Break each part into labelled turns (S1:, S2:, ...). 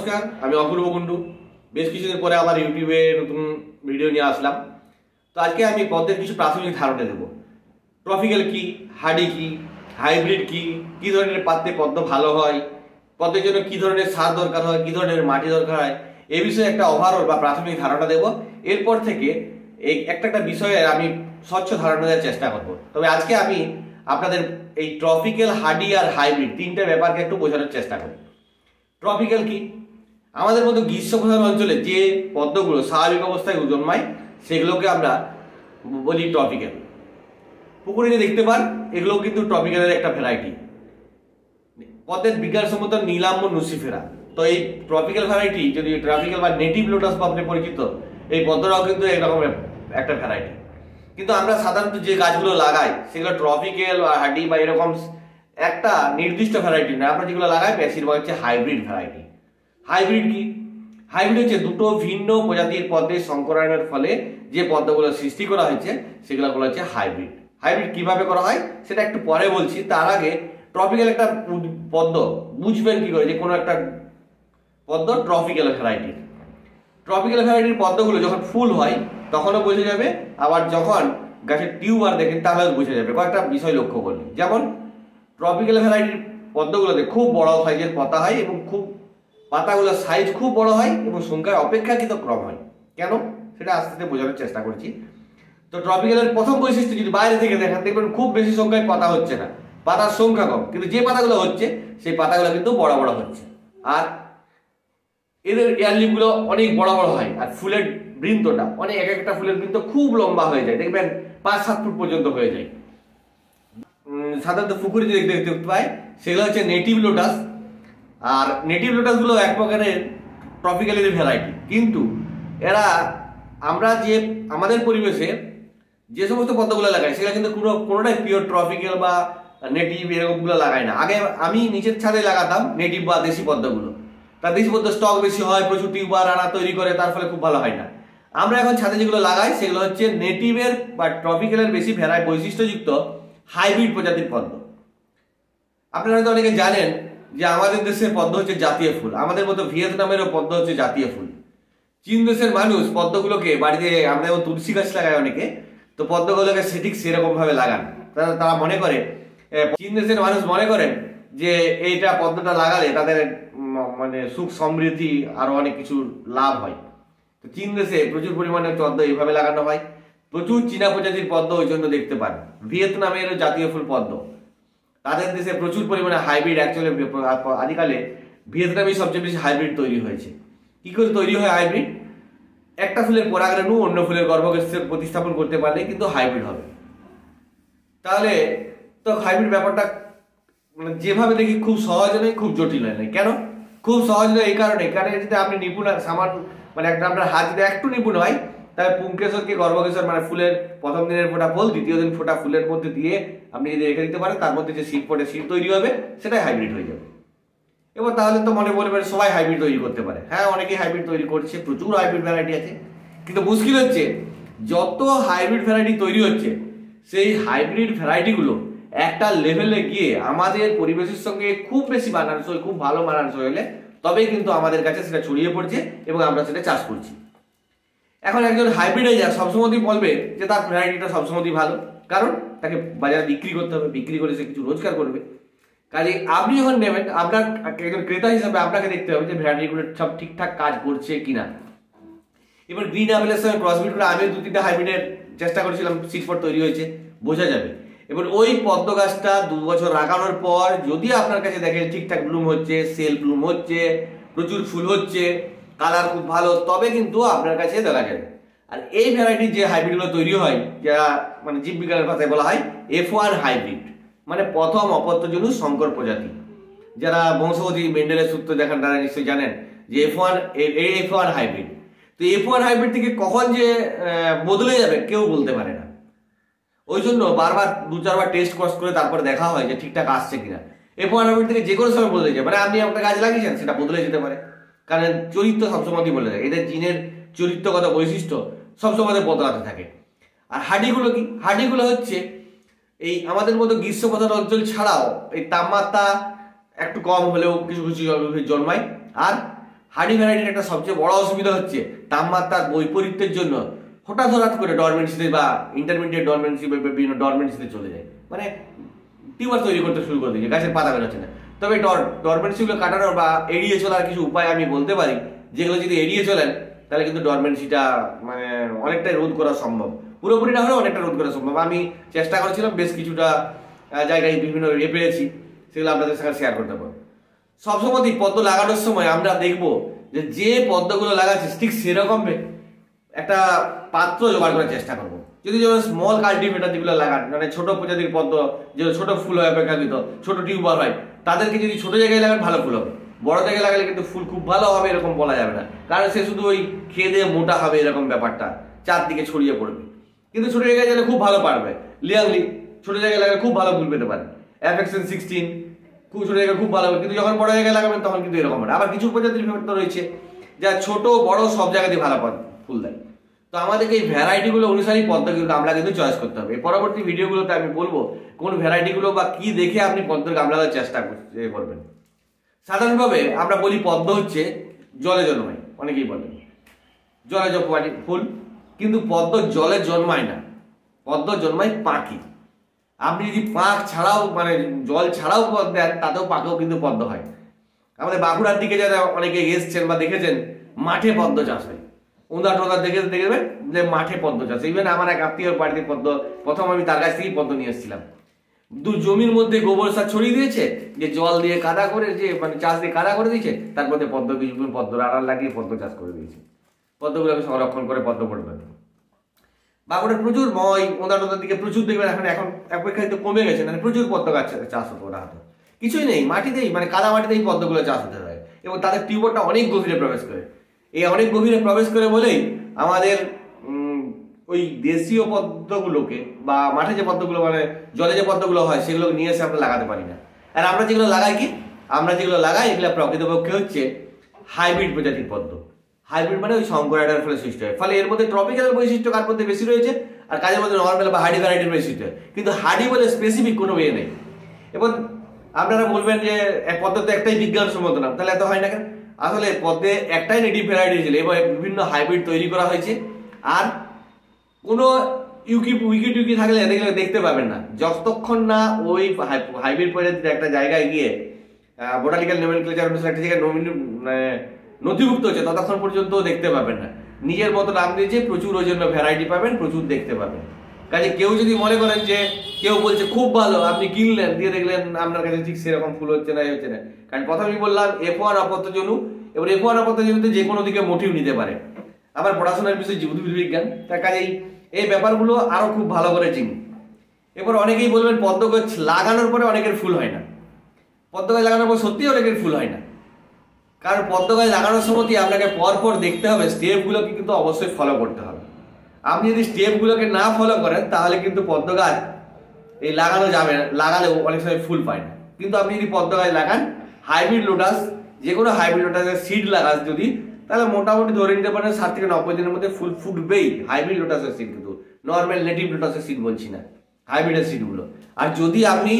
S1: নমস্কার, আমি অপূর্ব কুণ্ডু। বেশ কিছুদিন পরে আবার ইউটিউবে নতুন ভিডিও নিয়ে আসলাম। তো আজকে আমি পদ্মের কিছু প্রাথমিক ধারণা দেবো। ট্রপিক্যাল কি, হার্ডি কি, হাইব্রিড কি, কী ধরনের পাত্রে পদ্ম ভালো হয়, পদ্মের জন্য কী ধরনের সার দরকার হয়, কী ধরনের মাটি দরকার হয়, এই বিষয়ে একটা ওভারঅল বা প্রাথমিক ধারণা দেবো। এরপর থেকে এই একটা বিষয়ে আমি স্বচ্ছ ধারণা দেওয়ার চেষ্টা করব। তবে আজকে আমি আপনাদের এই ট্রপিক্যাল, হার্ডি আর হাইব্রিড তিনটে ব্যাপারকে একটু বোঝানোর চেষ্টা করি। ট্রপিক্যাল কি? আমাদের মতো গ্রীষ্মপ্রধান অঞ্চলে যে পদ্মগুলো স্বাভাবিক অবস্থায় জন্মায় সেগুলোকে আমরা বলি ট্রপিক্যাল। পুকুরে যে দেখতে পান এগুলো কিন্তু ট্রপিক্যালের একটা ভ্যারাইটি। পদ্মের বিজ্ঞানসম্মত নীলাম্ব নুসিফেরা। তো এই ট্রপিক্যাল ভ্যারাইটি, যদি ট্রপিক্যাল বা নেটিভ লোটাস পাবলে পরিচিত, এই পদ্মরাও কিন্তু এরকম একটা ভ্যারাইটি। কিন্তু আমরা সাধারণত যে গাছগুলো লাগাই সেগুলো ট্রপিক্যাল বা হার্ডি বা এরকম একটা নির্দিষ্ট ভ্যারাইটি না, আমরা যেগুলো লাগাই বেশিরভাগ হচ্ছে হাইব্রিড ভ্যারাইটি। হাইব্রিড কি? হাইব্রিড হচ্ছে দুটো ভিন্ন প্রজাতির পদ্মের সংকরায়নের ফলে যে পদ্মগুলো সৃষ্টি করা হয়েছে সেগুলো হচ্ছে হাইব্রিড। হাইব্রিড কিভাবে করা হয় সেটা একটু পরে বলছি। তার আগে ট্রপিক্যাল একটা পদ্ম বুঝবেন কি করে যে কোনো একটা পদ্ম ট্রপিক্যাল ভ্যারাইটির। ট্রপিক্যাল ভ্যারাইটির পদ্মগুলো যখন ফুল হয় তখনও বোঝা যাবে, আবার যখন গাছের টিউবার দেখেন তাহলেও বোঝা যাবে। কয়েকটা বিষয় লক্ষ্য করলে, যেমন ট্রপিক্যাল ভ্যারাইটির পদ্মগুলোতে খুব বড় সাইজের পাতা হয় এবং খুব পাতাগুলোর সাইজ খুব বড় হয় এবং সংখ্যায় অপেক্ষাকৃত কম হয়। কেন সেটা আস্তে আস্তে বোঝানোর চেষ্টা করছি। তো ট্রপিক্যালের প্রথম বৈশিষ্ট্য যদি বাইরে থেকে দেখেন, দেখবেন খুব বেশি সংখ্যায় পাতা হচ্ছে না, পাতার সংখ্যা কম, কিন্তু যে পাতাগুলো হচ্ছে সেই পাতাগুলো কিন্তু বড় বড় হচ্ছে। আর এদের এয়ারলিপগুলো অনেক বড় বড় হয়, আর ফুলের বৃন্তটা অনেক, এক একটা ফুলের বৃন্ত খুব লম্বা হয়ে যায়, দেখবেন 5-7 ফুট পর্যন্ত হয়ে যায়। সাধারণত পুকুরে যে দেখতে পাই সেগুলো হচ্ছে নেটিভ লোটাস। আর নেটিভ লোটাসগুলো এক প্রকারের ট্রপিক্যালের ভ্যারাইটি, কিন্তু এরা আমরা যে আমাদের পরিবেশে যে সমস্ত পদ্মগুলো লাগাই সেগুলো কিন্তু কোনোটাই পিওর ট্রপিক্যাল বা নেটিভ এরকমগুলো লাগাই না। আগে আমি নিচের ছাদে লাগাতাম নেটিভ বা দেশি পদ্মগুলো। তার দেশি পদ্ম স্টক বেশি হয়, প্রচুর টিউবার আনা তৈরি করে, তার ফলে খুব ভালো হয় না। আমরা এখন ছাদে যেগুলো লাগাই সেগুলো হচ্ছে নেটিভের বা ট্রপিক্যালের বেশি বৈশিষ্ট্যযুক্ত হাইব্রিড প্রজাতির পদ্ম। আপনারা হয়তো অনেকে জানেন যে আমাদের দেশের পদ্ম হচ্ছে জাতীয় ফুল, আমাদের মতো ভিয়েতনামেরও পদ্ম হচ্ছে জাতীয় ফুল। চীন দেশের মানুষ পদ্মগুলোকে বাড়িতে, আমরা যেমন তুলসী গাছ লাগাই অনেকে, তো পদ্মগুলোকে ঠিক সেরকম ভাবে লাগান। তারা মনে করে, চীন দেশের মানুষ মনে করেন যে এইটা পদ্মটা লাগালে তাদের মানে সুখ সমৃদ্ধি আরো অনেক কিছু লাভ হয়। তো চীন দেশে প্রচুর পরিমাণে পদ্ম এইভাবে লাগানো হয়। প্রচুর চীনা প্রজাতির পদ্ম ওই জন্য দেখতে পান। ভিয়েতনামের জাতীয় ফুল পদ্ম, তাদের দেশে প্রচুর পরিমাণে হাইব্রিড। অ্যাকচুয়ালি আদিকালে ভিয়েতনামে সবচেয়ে বেশি হাইব্রিড তৈরি হয়েছে। কি করে তৈরি হয় হাইব্রিড? একটা ফুলের পরাগরেণু অন্য ফুলের গর্ভকে প্রতিস্থাপন করতে পারলে কিন্তু হাইব্রিড হবে। তাহলে তো হাইব্রিড ব্যাপারটা মানে যেভাবে দেখি খুব সহজ নয়, খুব জটিল নয়। কেন খুব সহজ নয়? এই কারণে যদি আপনি নিপুণ সামান্য মানে একটা আপনার হাত যদি একটু নিপুণ হয়, তাহলে পুংকেশরকে গর্ভকেশর মানে ফুলের প্রথম দিনের ফোটা ফুল, দ্বিতীয় দিন ফোটা ফুলের মধ্যে দিয়ে আপনি যদি রেখে দিতে পারেন, তার মধ্যে যে শীত পড়ে শীত তৈরি হবে সেটাই হাইব্রিড হয়ে যাবে। এবার তাহলে তো মনে বলবেন সবাই হাইব্রিড তৈরি করতে পারে। হ্যাঁ, অনেকেই হাইব্রিড তৈরি করছে, প্রচুর হাইব্রিড ভ্যারাইটি আছে। কিন্তু মুশকিল হচ্ছে যত হাইব্রিড ভ্যারাইটি তৈরি হচ্ছে সেই হাইব্রিড ভ্যারাইটিগুলো একটা লেভেলে গিয়ে আমাদের পরিবেশের সঙ্গে খুব বেশি মানানসই, খুব ভালো মানানসই হলে তবেই কিন্তু আমাদের কাছে সেটা ছড়িয়ে পড়ছে এবং আমরা সেটা চাষ করছি। এখন একজন হাইব্রিডাইজার সবসময়ই বলবে যে তার ভ্যারাইটিটা সবসময়ই ভালো, কারণ তাকে বাজারে বিক্রি করতে হবে, বিক্রি করে সে কিছু রোজগার করবে। কাজে আপনি যখন নেবেন, আপনার একজন ক্রেতা হিসাবে আপনাকে দেখতে হবে যে ভ্যারাইটিগুলো সব ঠিকঠাক কাজ করছে কিনা। এবার গ্রিন অ্যাপেলের সঙ্গে ক্রসবিট করে আমি 2-3টা হাইব্রিডের চেষ্টা করেছিলাম, সিডপট তৈরি হয়েছে, বোঝা যাবে। এবার ওই পদ্ম গাছটা 2 বছর লাগানোর পর যদি আপনার কাছে দেখেন ঠিকঠাক ব্লুম হচ্ছে, সেল ব্লুম হচ্ছে, প্রচুর ফুল হচ্ছে, কালার খুব ভালো, তবে কিন্তু আপনার কাছে দেখা যাবে। আর এই ভ্যারাইটির যে হাইব্রিডগুলো তৈরি হয়, যারা মানে জীববিজ্ঞানের ভাষায় বলা হয় F1 হাইব্রিড, মানে প্রথম অপত্যজনু সংকর প্রজাতি। যারা বংশগতি মেন্ডেলের সূত্র দেখেন তারা নিশ্চয়ই জানেন যে F1 হাইব্রিড। তো F1 হাইব্রিড থেকে কখন যে বদলে যাবে কেউ বলতে পারে না। ওই জন্য বারবার 2-4 বার টেস্ট ক্রস করে তারপরে দেখা হয় যে ঠিকঠাক আসছে কিনা। F1 হাইব্রিড থেকে যে কোনো সময় বদলে যায়, মানে আপনি একটা গাছ লাগিয়েছেন সেটা বদলে যেতে পারে, কারণ চরিত্র সবসময় বলে যায়। এদের জিনের চরিত্রগত বৈশিষ্ট্য সবসময় বদলাতে থাকে। আর হাডিগুলো কি? হাডিগুলো হচ্ছে এই আমাদের মতো গ্রীষ্মপ্রধান অঞ্চল ছাড়াও এই তাপমাত্রা একটু কম হলেও কিছু কিছু জন্মায়, আর হার্ডি ভ্যারাইটির একটা সবচেয়ে বড় অসুবিধা হচ্ছে তাপমাত্রার বৈপরীত্যের জন্য হঠাৎ করে ডরমেন্সিতে বা ইন্টারমিডিয়েট ডরমেন্সি বা বিভিন্ন ডরমেন্সিতে চলে যায়, মানে টিউমার তৈরি করতে শুরু করে দিয়েছে, গাছের পাতা বেরোচ্ছে না। তবে ডরমেন্সিগুলো কাটানোর বা এড়িয়ে চলার কিছু উপায় আমি বলতে পারি, যেগুলো যদি এড়িয়ে চলেন তাহলে কিন্তু ডরমেন্সিটা মানে অনেকটাই রোধ করা সম্ভব, পুরোপুরি না হলেও অনেকটা রোধ করা সম্ভব। আমি চেষ্টা করেছিলাম, বেশ কিছুটা জায়গায় বিভিন্ন পেয়েছি, সেগুলো আপনাদের সঙ্গে শেয়ার করতে পারবো। সবসময় পদ্ম লাগানোর সময় আমরা দেখবো যে পদ্মগুলো লাগাচ্ছে ঠিক সেরকম একটা পাত্র জোগাড় করার চেষ্টা করবো। যদি যেমন স্মল কাল্টিভেটার যেগুলো লাগান, মানে ছোট প্রজাতির পদ্ম, যে ছোট ফুল হয় অপেক্ষাকৃত, ছোট টিউবার হয়, তাদেরকে যদি ছোট জায়গায় লাগান ভালো ফুল হবে। বড় জায়গায় লাগালে কিন্তু ফুল খুব ভালো হবে এরকম বলা যাবে না, কারণ সে শুধু ওই খেয়ে দিয়ে মোটা হবে এরকম ব্যাপারটা চারদিকে ছড়িয়ে পড়বে। কিন্তু ছোট জায়গায় গেলে খুব ভালো পারবে। লিয়াংলি ছোট জায়গায় লাগালে খুব ভালো ফুল পেতে পারে। অ্যাফেকশন 16 খুব ছোট জায়গায় খুব ভালো হবে, কিন্তু যখন বড় জায়গায় লাগাবেন তখন কিন্তু এরকম হবে। আবার কিছু প্রজাতির পদ্ম রয়েছে যা ছোট বড় সব জায়গাতেই ভালো ফুল দেয়। তো আমাদেরকে এই ভ্যারাইটিগুলো অনুসারেই পদ্মগুলো আমরা কিন্তু চয়েস করতে হবে। পরবর্তী ভিডিওগুলোতে আমি বলবো কোন ভ্যারাইটিগুলো বা কি দেখে আপনি পদ্মের গামলা দেওয়ার চেষ্টা করবেন। সাধারণভাবে আমরা বলি পদ্ম হচ্ছে জলে জন্মায়, অনেকেই বলেন জলে জন্মায় ফুল, কিন্তু পদ্ম জলে জন্মায় না, পদ্ম জন্মায় পাখি। আপনি যদি পাঁক ছাড়াও মানে জল ছাড়াও পদ্ম দেন, তাতেও পাকেও কিন্তু পদ্ম হয়। আমাদের বাঁকুড়ার দিকে যারা অনেকে এসছেন বা দেখেছেন, মাঠে পদ্ম চাষ হয়, উঁদা টোদা দেখবেন যে মাঠে পদ্ম চাষ। ইভেন আমার এক আত্মীয় বাড়িতে পদ্ম, প্রথম আমি তার কাছ থেকেই পদ্ম নিয়ে এসেছিলাম। জমির মধ্যে গোবর সার ছড়িয়ে দিয়েছে, যে জল দিয়ে কাদা করে, যে মানে চাষ দিয়ে কাদা করে দিয়েছে, তার মধ্যে পদ্ম কিছুগুলো পদ্মর আড়াল লাগিয়ে পদ্ম চাষ করে দিয়েছে। পদ্মগুলোকে সংরক্ষণ করে পদ্ম পড়বে। বাঁকুড়ার প্রচুর ওঁদা টোদার দিকে প্রচুর দেখবেন, এখন অপেক্ষাকৃত কমে গেছে, মানে প্রচুর পদ্ম গাছ চাষ হতো ওরা হাতে, কিছুই নেই, মাটিতেই মানে কাদা মাটিতেই পদ্মগুলো চাষ হতে হয়। এবং তাদের টিউবারটা অনেক গভীরে প্রবেশ করে। এই অনেক গভীরে প্রবেশ করে বলেই আমাদের ওই দেশীয় পদ্মগুলোকে বা মাঠে যে পদ্মগুলো মানে জলে যে পদ্মগুলো হয় সেগুলোকে নিয়ে এসে আমরা লাগাতে পারি না। আর আমরা যেগুলো লাগাই কি, আমরা যেগুলো লাগাই এগুলো প্রকৃতপক্ষে হচ্ছে হাইব্রিড প্রজাতির পদ্ম। হাইব্রিড মানে ওই সংকরায়নের ফলে সৃষ্টি হয়। ফলে এর মধ্যে ট্রপিক্যাল বৈশিষ্ট্য কার মধ্যে বেশি রয়েছে, আর কাজের মধ্যে নর্মাল বা হার্ডি ভ্যারাইটির বৈশিষ্ট্য। কিন্তু হার্ডি বলে স্পেসিফিক কোনো ওয়ে নেই। এবং আপনারা বলবেন যে পদ্ম তো একটাই বিজ্ঞানসম্মত নাম, তাহলে এত হয় না কেন? আসলে পদ্মে একটাই নেটিভ ভ্যারাইটি ছিল, এবার বিভিন্ন হাইব্রিড তৈরি করা হয়েছে। আর কোনো উইকি থাকলে এগুলো দেখতে পাবেন না যতক্ষণ না ওই হাইব্রিড প্রজাতির একটা জায়গায় গিয়ে বোটানিক্যাল নোমেনক্লেচার অনুসারে একটা জায়গায় নথিভুক্ত হচ্ছে, ততক্ষণ পর্যন্ত দেখতে পাবেন না। নিজের মতো নাম দিয়েছে, প্রচুর ওই জন্য ভ্যারাইটি পাবেন, প্রচুর দেখতে পাবেন। কাজে কেউ যদি মনে করেন যে কেউ বলছে খুব ভালো, আপনি কিনলেন দিয়ে দেখলেন আপনার কাছে ঠিক সেরকম ফুল হচ্ছে না, হচ্ছে না। কারণ প্রথমেই বললাম F1 অপত্যজনু, এবার F1 অপত্যজনুতে যে কোনো দিকে মোটিভ নিতে পারে। আবার পড়াশোনার বিষয় জীববিজ্ঞান বিজ্ঞান, তার কাজেই এই ব্যাপারগুলো আরো খুব ভালো করে চিনি। এবার অনেকেই বলবেন পদ্ম গাছ লাগানোর পরে অনেকের ফুল হয় না। পদ্ম গাছ লাগানোর পর সত্যিই অনেকের ফুল হয় না, কারণ পদ্ম গাছ লাগানোর সময় আপনাকে পরপর দেখতে হবে, স্টেপগুলোকে কিন্তু অবশ্যই ফলো করতে হবে। আপনি যদি স্টেপগুলোকে না ফলো করেন তাহলে কিন্তু পদ্ম গাছ এই লাগানো যাবে না, লাগালেও অনেক সময় ফুল পায় না। কিন্তু আপনি যদি পদ্ম গাছ লাগান হাইব্রিড লোটাস, যে কোনো হাইব্রিড লোটাসের সিড লাগান যদি, তাহলে মোটামুটি ধরে নিতে পারেন 60 থেকে 90 দিনের মধ্যে ফুল ফুটবেই। হাইব্রিড লোটাসের সিড, কিন্তু নর্মাল নেটিভ লোটাসের সিড বলছি না, হাইব্রিডের সিডগুলো। আর যদি আপনি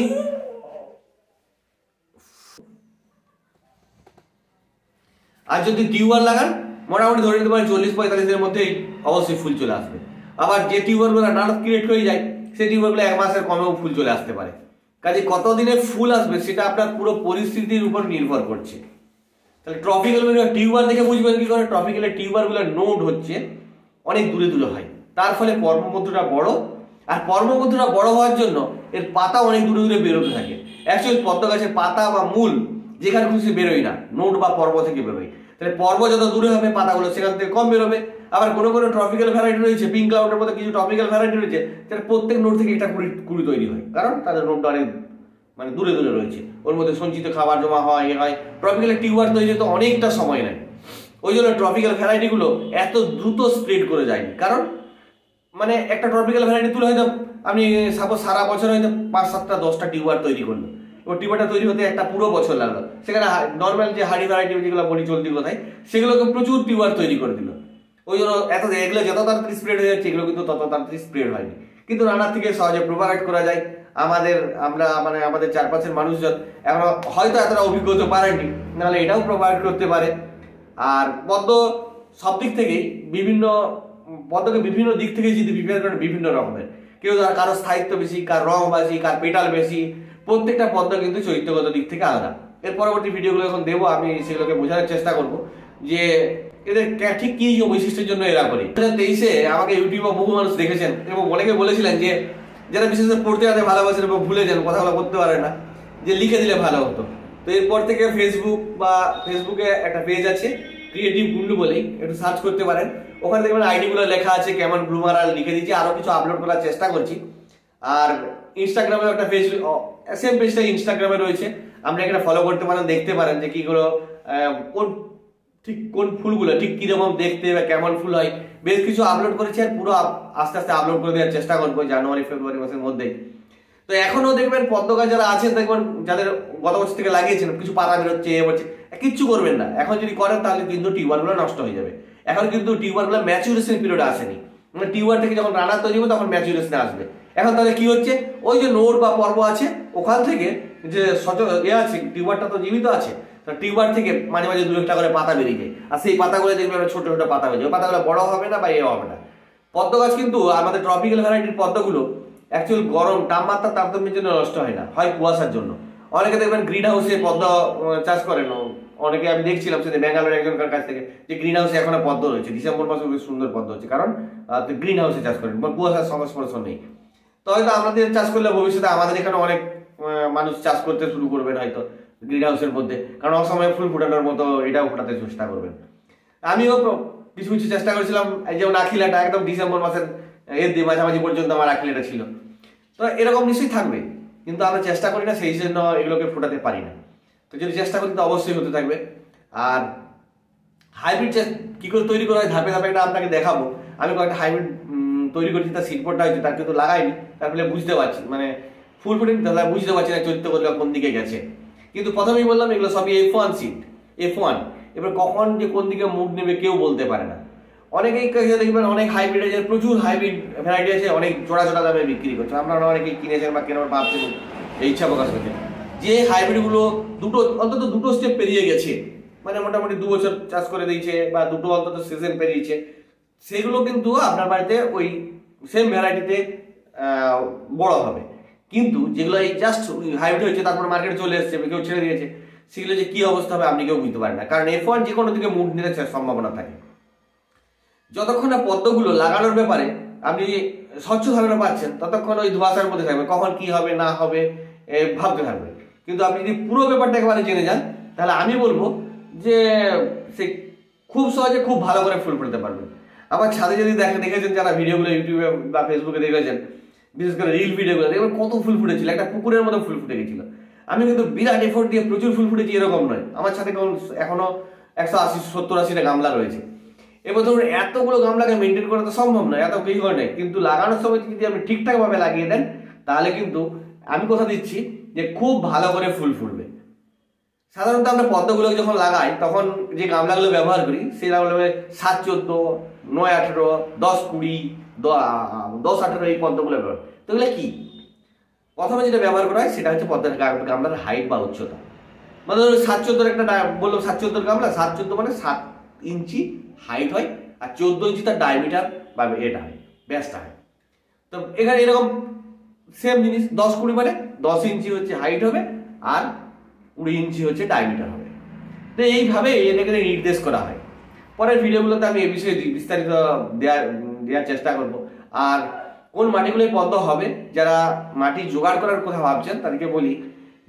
S1: টিউবার লাগান মোটামুটি ধরে নিতে পারেন 40-45 দিনের মধ্যেই অবশ্যই ফুল চলে আসবে। আবার যে টিউবারগুলো নার্ভ ক্রিয়েট হয়ে যায় সেই টিউবারগুলো 1 মাসের কমেও ফুল চলে আসতে পারে। কাজে কতদিনে ফুল আসবে সেটা আপনার পুরো পরিস্থিতির উপর নির্ভর করছে। তাহলে ট্রপিক্যাল টিউবার দেখে বুঝবেন কি করে, ট্রপিক্যালের টিউবারগুলোর নোড হচ্ছে অনেক দূরে দূরে হয়, তার ফলে পর্বমধ্যটা বড়। আর পর্বমধ্যটা বড় হওয়ার জন্য এর পাতা অনেক দূরে দূরে বেরোতে থাকে। অ্যাকচুয়ালি পদ্ম গাছের পাতা বা মূল যেখানে খুশি বেরোয় না, নোড বা পর্ব থেকে বেরোয়। তাহলে পর্ব যত দূরে হবে পাতাগুলো সেখান থেকে কম বেরোবে। আবার কোনো কোনো ট্রপিক্যাল ভ্যারাইটি রয়েছে, পিঙ্ক ক্লাউডের মতো কিছু ট্রপিক্যাল ভ্যারাইটি রয়েছে, তাহলে প্রত্যেক নোড থেকে একটা কুড়ি তৈরি হয়, কারণ তাদের নোডটা অনেক মানে দূরে দূরে রয়েছে, ওর মধ্যে সঞ্চিত খাবার জমা হয় হয়। ট্রপিক্যালের টিউবার তৈরি তো অনেকটা সময় নেয়, ওই জন্য ট্রপিক্যাল ভ্যারাইটিগুলো এত দ্রুত স্প্রেড করে যায়নি। কারণ মানে একটা ট্রপিক্যাল ভ্যারাইটি তুলে হয়তো আপনি সাপোজ সারা বছর হয়তো 5, 7, 10টা টিউবার তৈরি করলো, এবার টিউবারটা তৈরি হতে একটা পুরো বছর লাগলো। সেখানে নর্মাল যে হার্ডি ভ্যারাইটি যেগুলো বলি চলতি কথায়, সেগুলোকে প্রচুর টিউবার তৈরি করে দিল। ওই জন্য এগুলো যত তাড়াতাড়ি স্প্রেড হয়ে যাচ্ছে, এগুলো কিন্তু তত তাড়াতাড়ি স্প্রেড হয়নি। কিন্তু নানার থেকে সহজে প্রোপাগেট করা যায়। আমরা মানে আমাদের চারপাশের মানুষজন এখনো হয়তো এতটা অভিজ্ঞতা পারেনি, নাহলে এটাও প্রোপাগেট করতে পারে। আর পদ্ম সব দিক থেকেই পদ্মকে বিভিন্ন দিক থেকে যদি প্রিপেয়ার করেন বিভিন্ন রকমের, কেউ কারো স্থায়িত্ব বেশি, কার রং বেশি, কার পেটাল বেশি, প্রত্যেকটা পদ্ম কিন্তু চরিত্রগত দিক থেকে আলাদা। এর পরবর্তী ভিডিওগুলো যখন দেবো আমি সেগুলোকে বোঝানোর চেষ্টা করব যে এদের ঠিক কি বৈশিষ্ট্যের জন্য এরা করে। 2023-এ আমাকে ইউটিউবে বহু মানুষ দেখেছেন এবং অনেকে বলেছিলেন যে যারা বিশেষ করে পড়তে যাতে ভালোবাসেন এবং ভুলে যান, কথাগুলো করতে পারে না, যে লিখে দিলে ভালো হতো। তো এরপর থেকে ফেসবুকে একটা পেজ আছে ক্রিয়েটিভ গুন্ডু বলেই, একটু সার্চ করতে পারেন, ওখানে দেখবেন আইডিগুলো লেখা আছে, কেমন ব্লুমার আর লিখে দিচ্ছি, আরো কিছু আপলোড করার চেষ্টা করছি। আর ইনস্টাগ্রামে একটা পেজ, সেম পেজটা ইনস্টাগ্রামে রয়েছে, আপনি এখানে ফলো করতে পারেন, দেখতে পারেন যে কিগুলো কোন ফুলগুলো ঠিক কিরকম দেখতে বা কেমন ফুল হয়, বেশ কিছু আপলোড করেছি। আর পুরো আস্তে আস্তে আপলোড করে দেওয়ার চেষ্টা করবো জানুয়ারি ফেব্রুয়ারি মাসের মধ্যেই। তো এখনো দেখবেন পদ্ম গাছ যারা আছেন, দেখবেন যাদের গত বছর থেকে লাগিয়েছেন কিছু পাতা বেরোচ্ছে, কিচ্ছু করবেন না। এখন যদি করেন তাহলে কিন্তু টিউবারগুলো নষ্ট হয়ে যাবে। এখন কিন্তু টিউবারগুলো ম্যাচুরেশন পিরিয়ড আসেনি, মানে টিউবার থেকে যখন রানার তৈরি হবে তখন ম্যাচুরেশনে আসবে। এখন তাহলে কি হচ্ছে, ওই যে নোড বা পর্ব আছে ওখান থেকে যে আছে টিউবারটা তো জীবিত আছে, টিউবার থেকে মাঝে মাঝে দু একটা করে পাতা বেরিয়ে যায়, আর সেই পাতাগুলো দেখবে ছোট ছোট পাতা বেরিয়ে যাবে, পাতাগুলো বড় হবে না বা হবে না। পদ্ম গাছ কিন্তু আমাদের ট্রপিক্যাল ভ্যারাইটির পদ্মগুলো অ্যাকচুয়াল গরম তাপমাত্রা তারতম্যের জন্য নষ্ট হয় না, হয় কুয়াশার জন্য। অনেকে দেখবেন গ্রিন হাউসে পদ্ম চাষ করেন, অনেকে আমি দেখছিলাম সেদিন ব্যাঙ্গালোর একজনকার কাছ থেকে যে গ্রিন হাউসে এখনো পদ্ম রয়েছে, ডিসেম্বর মাসে খুব সুন্দর পদ্ম হচ্ছে, কারণ গ্রিন হাউসে চাষ করেন, কুয়াশার সংস্পর্শ নেই। তো হয়তো আমাদের চাষ করলে ভবিষ্যতে আমাদের এখানে অনেক মানুষ চাষ করতে শুরু করবেন হয়তো গ্রিন হাউসের মধ্যে, কারণ অসময়ে ফুল ফোটানোর মতো এটাও ফোটাতে চেষ্টা করবেন। আমিও কিছু কিছু চেষ্টা করেছিলাম, যেমন আখিলাটা একদম ডিসেম্বর মাসের মাঝামাঝি পর্যন্ত আমার আখিলাটা ছিল। তো এরকম নিশ্চয়ই থাকবে, কিন্তু আমরা চেষ্টা করি না, সেই জন্য এগুলোকে ফোটাতে পারি না। তো যদি চেষ্টা করি তো অবশ্যই হতে থাকবে। আর হাইব্রিড কি করে তৈরি করা হয় ধাপে ধাপে এটা আপনাকে দেখাবো। আমি কয়েকটা হাইব্রিড তৈরি করছি, তার সিডবোর্ডটা হয়েছে, তার কিন্তু লাগাইনি, তার ফলে বুঝতে পারছি, মানে ফুল ফুটেনি, তাহলে বুঝতে পারছি না চরিত্রগুলো কোন দিকে গেছে। কিন্তু প্রথমেই বললাম এগুলো সবই F1 সিড, F1। এবার কখন যে কোন দিকে মুখ নেবে কেউ বলতে পারে না। অনেকেই দেখবেন অনেক হাইব্রিড আছে, প্রচুর হাইব্রিড ভ্যারাইটি আছে, অনেক জোড়া জোড়া দামে বিক্রি করছে, আপনারা অনেকেই কিনেছেন বা কেনার ভাবছেন, এই ইচ্ছা প্রকাশ করছেন। যে হাইব্রিডগুলো অন্তত দুটো স্টেপ পেরিয়ে গেছে, মানে মোটামুটি 2 বছর চাষ করে দিয়েছে বা দুটো অন্তত সিজন পেরিয়েছে, সেগুলো কিন্তু আপনার বাড়িতে ওই সেম ভ্যারাইটিতে বড় হবে। কিন্তু যেগুলো এই জাস্ট হাইব্রিড হয়েছে তারপর মার্কেটে চলে এসেছে, কেউ ছেড়ে দিয়েছে, সেগুলো যে কি অবস্থা হবে আপনি কেউ বুঝতে পারেন না, কারণ F1 যে কোনো দিকে মুভ নিতে সম্ভাবনা থাকে। যতক্ষণ না পদ্মগুলো লাগানোর ব্যাপারে আপনি স্বচ্ছ ধারণা পাচ্ছেন, ততক্ষণ ওই ধোঁয়াশার মধ্যে থাকবে, কখন কি হবে না হবে ভাবতে থাকবে। কিন্তু আপনি যদি পুরো ব্যাপারটা একেবারে জেনে যান, তাহলে আমি বলবো যে সে খুব সহজে খুব ভালো করে ফুল ফোটাতে পারবেন। আমার ছাদে যদি দেখেছেন যারা ভিডিওগুলো ইউটিউবে বা ফেসবুকে দেখেছেন, বিশেষ করে রিল ভিডিওগুলো দেখবেন কত ফুল ফুটেছিল, একটা পুকুরের মতো ফুল ফুটে গেছিল। আমি কিন্তু বিরাট এফোর্ট দিয়ে প্রচুর ফুল ফুটেছি এরকম নয়, আমার ছাদে এখনো 180-70-80টা গামলা রয়েছে। এবার ধরুন এতগুলো গামলাকে মেনটেন করা তো সম্ভব নয়, এত কিছু করে নেই, কিন্তু লাগানোর সময় যদি আপনি ঠিকঠাক ভাবে লাগিয়ে দেন তাহলে কিন্তু আমি কথা দিচ্ছি যে খুব ভালো করে ফুল ফুটবে। সাধারণত আমরা পদ্মগুলোকে যখন লাগাই তখন যে গামলাগুলো ব্যবহার করি সেই গামলা 7-14, 9-18, 10-20, 10-18 এই পদ্মগুলো ব্যবহার। তো এগুলো কি? প্রথমে যেটা ব্যবহার করা হয় সেটা হচ্ছে পদ্মের গামলার হাইট বা উচ্চতা। মানে ধরুন 7-14 একটা বললাম, 7-14 গামলা, 7-14 মানে 7 ইঞ্চি হাইট হয়, আর 14 ইঞ্চি তার ডায়ামিটার বা এটা হয়, ব্যাসটা হয়। তো এখানে এরকম সেম জিনিস 10-20 মানে 10 ইঞ্চি হচ্ছে হাইট হবে আর 20 ইঞ্চি হচ্ছে ডায়ামিটার হবে। তো এইভাবে এটাকে নির্দেশ করা হয়। পরের ভিডিওগুলোতে আমি এই বিষয়ে বিস্তারিত দেওয়ার চেষ্টা করব। আর কোন মাটিগুলোই পদ্ম হবে, যারা মাটি জোগাড় করার কথা ভাবছেন তাদেরকে বলি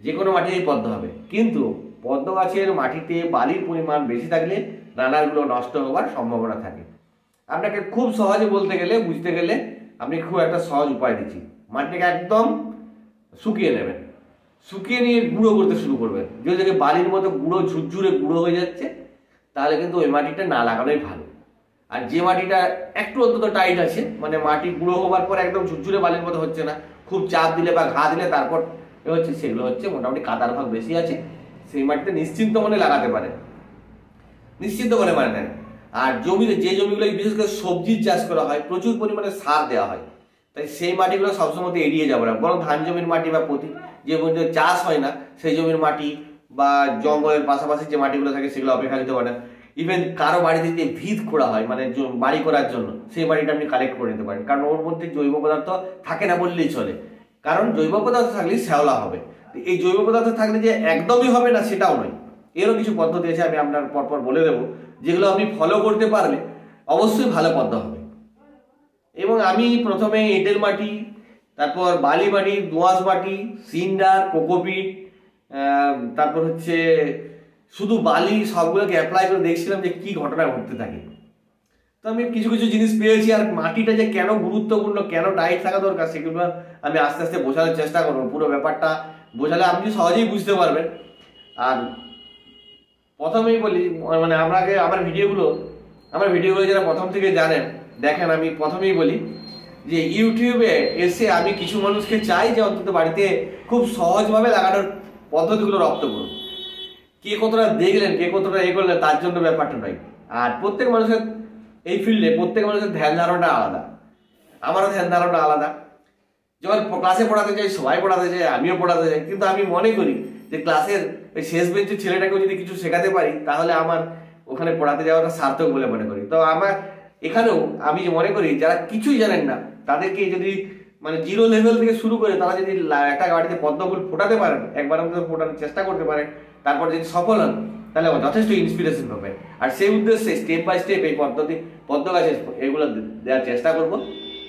S1: যে কোনো মাটিতেই পদ্ম হবে, কিন্তু পদ্ম গাছের মাটিতে বালির পরিমাণ বেশি থাকলে রানারগুলো নষ্ট হওয়ার সম্ভাবনা থাকে। আপনাকে খুব সহজে বলতে গেলে, বুঝতে গেলে আমি খুব একটা সহজ উপায় দিচ্ছি। মাটিটাকে একদম শুকিয়ে নেবেন, শুকিয়ে নিয়ে গুঁড়ো করতে শুরু করবেন। যদি দেখে বালির মতো গুঁড়ো ঝুরঝুরে গুঁড়ো হয়ে যাচ্ছে তাহলে কিন্তু ওই মাটিটা না লাগানোই ভালো। আর যে মাটিটা একটু অন্তত টাইট আছে, মানে মাটি গুঁড়ো হওয়ার পর একদম ঝুরঝুরে বালির মতো হচ্ছে না, খুব চাপ দিলে বা ঘা দিলে তারপর হচ্ছে, সেগুলো হচ্ছে মোটামুটি কাদার ভাগ বেশি আছে, সেই মাটিতে নিশ্চিন্ত মনে লাগাতে পারেন, নিশ্চিন্ত মনে মানে নেন। আর জমিতে যে জমিগুলো বিশেষ করে সবজির চাষ করা হয় প্রচুর পরিমাণে সার দেওয়া হয়, তাই সেই মাটিগুলো সবসময় এড়িয়ে যাবে না। বরং ধান জমির মাটি বা যে জমিতে চাষ হয় না সেই জমির মাটি বা জঙ্গলের পাশাপাশি যে মাটিগুলো থাকে সেগুলো অপেক্ষা দিতে পারেন। ইভেন কারো বাড়িতে যে ভিত খোঁড়া হয় মানে বাড়ি করার জন্য, সেই বাড়িটা আপনি কালেক্ট করে নিতে পারেন, কারণ ওর মধ্যে জৈব পদার্থ থাকে না বললেই চলে। কারণ জৈব পদার্থ থাকলেই শ্যাওলা হবে। এই জৈব পদার্থ থাকলে যে একদমই হবে না সেটাও নয়, এরও কিছু পদ্ধতি আছে, আমি আপনার পরপর বলে দেবো, যেগুলো আপনি ফলো করতে পারলে অবশ্যই ভালো পদ্ম হবে। এবং আমি প্রথমে এঁটেল মাটি, তারপর বালি মাটি, দোআঁশ মাটি, সিন্ডার, কোকোপিট, তারপর হচ্ছে শুধু বালি, সবগুলোকে অ্যাপ্লাই করে দেখছিলাম যে কি ঘটনা ঘটতে থাকে। তো আমি কিছু কিছু জিনিস পেয়েছি, আর মাটিটা যে কেন গুরুত্বপূর্ণ, কেন ডায়েট থাকা দরকার, সেগুলো আমি আস্তে আস্তে বোঝানোর চেষ্টা করবো। পুরো ব্যাপারটা বোঝালে আপনি সহজেই বুঝতে পারবেন। আর প্রথমেই বলি, মানে আমার ভিডিওগুলো যারা প্রথম থেকে জানেন দেখেন, আমি প্রথমেই বলি যে ইউটিউবে এসে আমি কিছু মানুষকে চাই যে অন্তত বাড়িতে খুব সহজভাবে লাগানোর পদ্ধতিগুলো রপ্ত করুন। কে কতটা দেখলেন, কে কতটা করলেন তার জন্য ব্যাপারটা নয়। আর প্রত্যেক মানুষের এই ফিল্ডে প্রত্যেক মানুষের ধ্যান ধারণা আলাদা, আমারও ধ্যান ধারণা আলাদা। যখন ক্লাসে পড়াতে চাই, সবাই পড়াতে চাই, আমিও পড়াতে চাই, কিন্তু আমি মনে করি যে ক্লাসের ওই শেষ বেঞ্চের ছেলেটাকেও যদি কিছু শেখাতে পারি তাহলে আমার ওখানে পড়াতে যাওয়াটা সার্থক বলে মনে করি। তো আমার এখানেও আমি মনে করি যারা কিছুই জানেন না তাদেরকে যদি মানে 0 লেভেল থেকে শুরু করে তারা যদি একটা বাড়িতে পদ্ম ফুল ফোটাতে পারেন, একবার আমাদের ফোটানোর চেষ্টা করতে পারেন, তারপর যদি সফল হন তাহলে আমার যথেষ্ট ইন্সপিরেশন পাবেন। আর সেই উদ্দেশ্যে স্টেপ বাই স্টেপ এই পদ্ম গাছের এগুলো দেওয়ার চেষ্টা করব।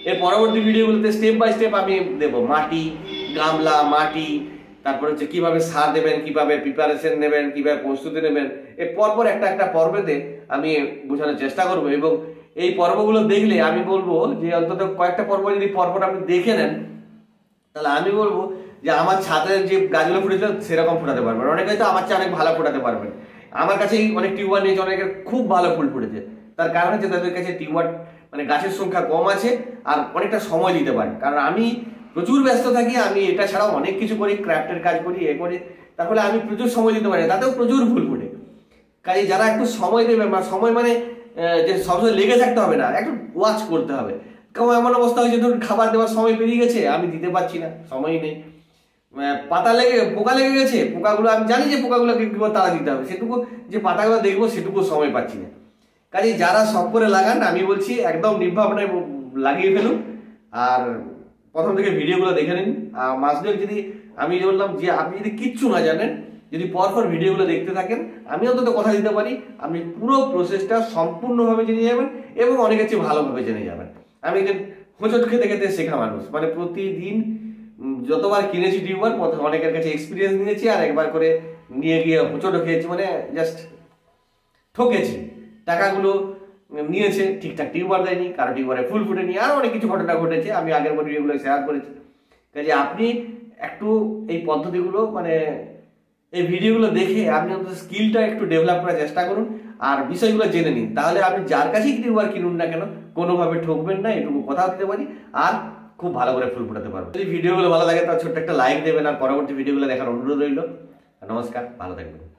S1: এর পরবর্তী ভিডিওগুলোতে স্টেপ বাই স্টেপ আমি দেবো মাটি, গামলা, মাটি, তারপর হচ্ছে কিভাবে সার দেবেন, কিভাবে প্রিপারেশন নেবেন, কিভাবে প্রস্তুতি নেবেন, এর পরপর একটা পর্বেতে আমি বোঝানোর চেষ্টা করব। এবং এই পর্বগুলো দেখলে আমি বলবো যে অন্তত কয়েকটা পর্ব যদি পরপর আপনি দেখে নেন তাহলে আমি বলবো যে আমার ছাদের যে গাছগুলো ফুটেছিল সেরকম ফোটাতে পারবেন। অনেকে হয়তো আমার চেয়ে অনেক ভালো ফোটাতে পারবেন। আমার কাছে অনেক টিউবার নিয়েছে, অনেকের খুব ভালো ফুল ফুটেছে। তার কারণ হচ্ছে তাদের কাছে টিউবার মানে গাছের সংখ্যা কম আছে আর অনেকটা সময় দিতে পারে। কারণ আমি প্রচুর ব্যস্ত থাকি, আমি এটা ছাড়াও অনেক কিছু করি, ক্রাফটের কাজ করি, করি, তার ফলে আমি প্রচুর সময় দিতে পারি, তাতেও প্রচুর ফুল ফুটে। কাজে যারা একটু সময় দেবে, সময় মানে যে সবসময় লেগে থাকতে হবে না, একটু ওয়াচ করতে হবে। কারণ এমন অবস্থা হয়েছে ধরুন খাবার দেওয়ার সময় পেরিয়ে গেছে, আমি দিতে পারছি না, সময়ই নেই, পোকা লেগে গেছে, পোকাগুলো আমি জানি যে পোকাগুলোকে কীভাবে তাড়া দিতে হবে, সেটুকু যে পাতাগুলো দেখবো সেটুকু সময় পাচ্ছি না। কাজে যারা শখ করে লাগান আমি বলছি একদম নির্ভাবনায় লাগিয়ে ফেলুন। আর প্রথম থেকে ভিডিওগুলো দেখে নিন। মাসদুয়েক যদি আমি বললাম যে আপনি যদি কিচ্ছু না জানেন, যদি পরপর ভিডিওগুলো দেখতে থাকেন, আমি অন্তত কথা দিতে পারি আপনি পুরো প্রসেসটা সম্পূর্ণভাবে জেনে যাবেন এবং অনেকের চেয়ে ভালোভাবে জেনে যাবেন। আমি একজন হোঁচট খেতে খেতে শেখা মানুষ, মানে প্রতিদিন যতবার কিনেছি টিউবার অনেকের কাছে এক্সপিরিয়েন্স নিয়েছি, আর একবার করে নিয়ে গিয়ে হোঁচট খেয়েছি, মানে জাস্ট ঠকেছি। টাকাগুলো নিয়েছে, ঠিকঠাক টিউবার দেয়নি, কারো টিউবারে ফুল ফুটেনি, আর অনেক কিছু ঘটনা ঘটেছে, আমি আগের ভিডিওগুলো শেয়ার করেছি। কাজে আপনি একটু এই পদ্ধতিগুলো মানে এই ভিডিওগুলো দেখে আপনি অন্তত স্কিলটা একটু ডেভেলপ করার চেষ্টা করুন আর বিষয়গুলো জেনে নিন। তাহলে আপনি যার কাছেই টিউবার কিনুন না কেন কোনোভাবে ঠকবেন না, এটুকু কথা দিতে পারি, আর খুব ভালো করে ফুল ফোটাতে পারবেন। যদি ভিডিওগুলো ভালো লাগে তাহলে ছোট্ট একটা লাইক দেবেন, আর পরবর্তী ভিডিওগুলো দেখার অনুরোধ রইল। নমস্কার, ভালো থাকবেন।